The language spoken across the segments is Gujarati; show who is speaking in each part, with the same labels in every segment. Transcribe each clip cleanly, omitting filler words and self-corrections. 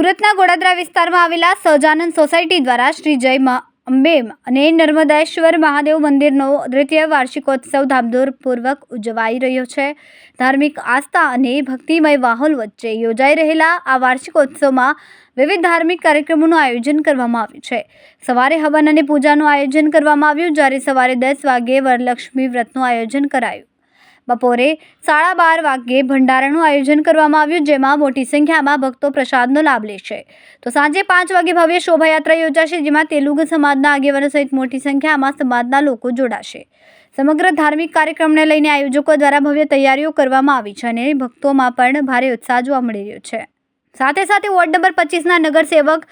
Speaker 1: સુરતના ગોડાદરા વિસ્તારમાં આવેલા સહજાનંદ સોસાયટી દ્વારા શ્રી જય અંબે અને નર્મદેશ્વર મહાદેવ મંદિરનો દ્વિતીય વાર્ષિકોત્સવ ધામધૂમપૂર્વક ઉજવાઈ રહ્યો છે। ધાર્મિક આસ્થા અને ભક્તિમય માહોલ વચ્ચે યોજાઈ રહેલા આ વાર્ષિકોત્સવમાં વિવિધ ધાર્મિક કાર્યક્રમોનું આયોજન કરવામાં આવ્યું છે। સવારે હવન અને પૂજાનું આયોજન કરવામાં આવ્યું, જ્યારે સવારે 10 વાગ્યે વરલક્ષ્મી વ્રતનું આયોજન કરાયું। બપોરે 12:30 વાગ્યે ભંડારાનું આયોજન કરવામાં આવ્યું, જેમાં મોટી સંખ્યામાં ભક્તો પ્રસાદનો લાભ લેશે। તો સાંજે 5 વાગ્યે ભવ્ય શોભાયાત્રા યોજાશે, જેમાં તેલુગુ સમાજના આગેવાનો સહિત મોટી સંખ્યામાં સમાજના લોકો જોડાશે। સમગ્ર ધાર્મિક કાર્યક્રમને લઈને આયોજકો દ્વારા ભવ્ય તૈયારીઓ કરવામાં આવી છે અને ભક્તોમાં પણ ભારે ઉત્સાહ જોવા મળી રહ્યો છે। સાથે સાથે વોર્ડ નંબર 25ના નગરસેવક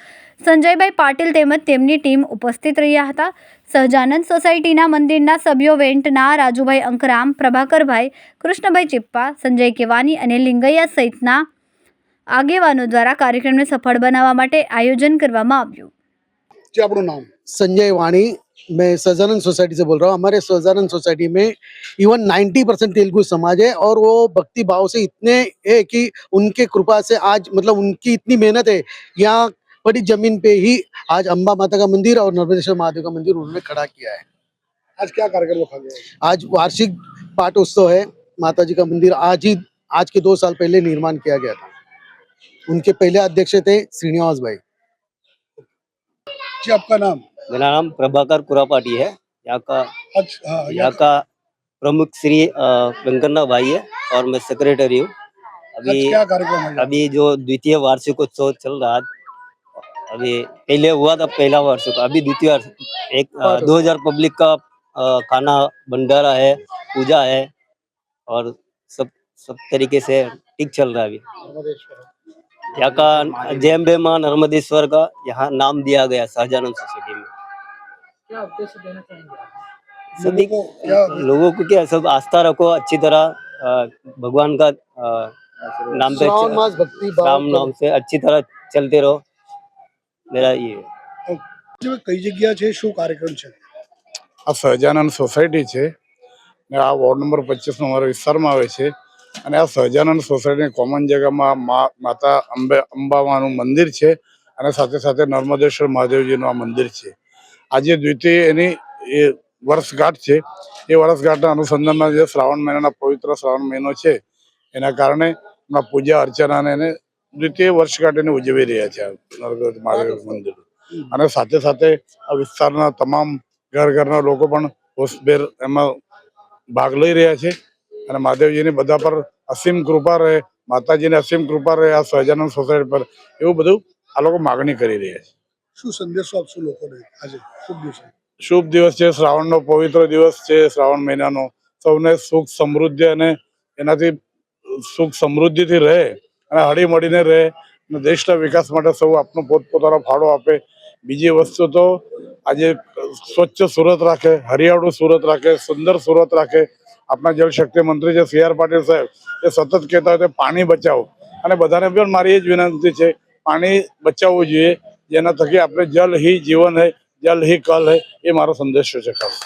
Speaker 1: સંજયભાઈ પાટીલ તેમજ તેમની ટીમ ઉપસ્થિત રહ્યા હતા। સહજાનંદ સોસાયટીના મંદિરના સભ્યો વેન્ટના રાજુભાઈ અંકરામ, પ્રભાકરભાઈ, કૃષ્ણભાઈ ચિપ્પા, સંજય કેવાની અને લિંગૈયા સહિતના આગેવાનો દ્વારા कार्यक्रम सफल बनावा माटे आयोजन करवामां आव्युं।
Speaker 2: जी, आपका नाम?
Speaker 3: संजय वाणी, मैं सहजानंद सोसाइटी से बोल रहा हूँ। हमारे सहजानंद सोसाइटी में इवन 90% तेलुगु समाज है और वो भक्ति भाव से इतने है कि उनके कृपा से आज मतलब उनकी इतनी मेहनत है, यहाँ बड़ी जमीन पे ही आज अम्बा माता का मंदिर और नर्मदेश्वर महादेव का मंदिर उन्होंने खड़ा किया है।
Speaker 2: आज क्या कार्यक्रम रखा गया है?
Speaker 3: आज वार्षिक पाठ उत्सव है। माता जी का मंदिर आज के 2 साल पहले निर्माण किया गया था। उनके पहले अध्यक्ष थे श्रीनिवास भाई।
Speaker 2: जी, आपका नाम?
Speaker 4: मेरा नाम प्रभाकर कुरापाटी है। यहाँ का प्रमुख श्री वेंकन्ना भाई है और मैं सेक्रेटरी हूँ।
Speaker 2: क्या कार्यक्रम है?
Speaker 4: अभी जो द्वितीय वार्षिकोत्सव चल रहा है, अभी पहले हुआ था पहला वार्षिक, अभी द्वितीय 2000 पब्लिक का खाना भंडारा है, पूजा है और सब तरीके से ठीक चल रहा है। अभी यहाँ का जय अंबे मां नर्मदेश्वर का यहाँ नाम दिया गया सहजानंद सोसाइटी में।
Speaker 2: क्या उद्देश्य देना चाहेंगे?
Speaker 4: सभी लोगों को क्या सब आस्था रखो, अच्छी तरह भगवान का नाम पे राम नाम से अच्छी तरह चलते रहो, मेरा ये।
Speaker 2: कई जगह છે શું કાર્યક્રમ છે?
Speaker 5: આ સહજાનંદ સોસાયટી છે ને આ વોર્ડ નંબર 25 નો અમારો વિસ્તારમાં આવે છે અને આ સહજાનંદ સોસાયટીની કોમન જગ્યામાં માતા અંબામાનું મંદિર છે અને સાથે સાથે નર્મદેશ્વર મહાદેવજીનું આ મંદિર છે। આજે દ્વિતીય એની એ વર્ષગાંઠ છે। એ વર્ષગાંઠના અનુસંધાનમાં જે શ્રાવણ મહિનાના પવિત્ર શ્રાવણ મહિનો છે એના કારણે પૂજા અર્ચનાને એને દ્વિતીય વર્ષગાંઠને ઉજવી રહ્યા છે નર્મદેશ્વર મહાદેવ મંદિર। અને સાથે સાથે આ વિસ્તારના તમામ ઘરના લોકો પણ હોશભેર એમાં ભાગ લઈ રહ્યા છે અને મહાદેવજીની બધા પર અસીમ કૃપા રહે, માતાજીની અસીમ કૃપા રહે આ સહજાનંદ સોસાયટી પર, એવું બધું આ લોકો માગણી કરી રહ્યા છે।
Speaker 2: શું સંદેશો આપશો લોકોને? આજે
Speaker 5: શુભ દિવસ છે, શ્રાવણનો પવિત્ર દિવસ છે, શ્રાવણ મહિનાનો। સૌને સુખ સમૃદ્ધિ અને એનાથી સુખ સમૃદ્ધિથી રહે અને હળીમળીને રહે અને દેશના વિકાસ માટે સૌ આપનો પોતપોતાનો ફાળો આપે। બીજી વસ્તુ તો આજે સ્વચ્છ સુરત રાખે, હરિયાળું સુરત રાખે, સુંદર સુરત રાખે। આપણા જળશક્તિ મંત્રી છે CR પાટીલ સાહેબ એ સતત કહેતા હોય પાણી બચાવો અને બધાને પણ મારી એ જ વિનંતી છે પાણી બચાવવું જોઈએ, જેના થકી આપણે જલ હી જીવન હૈ, જલ હી કલ હૈ, એ મારો સંદેશો છે ખાસ।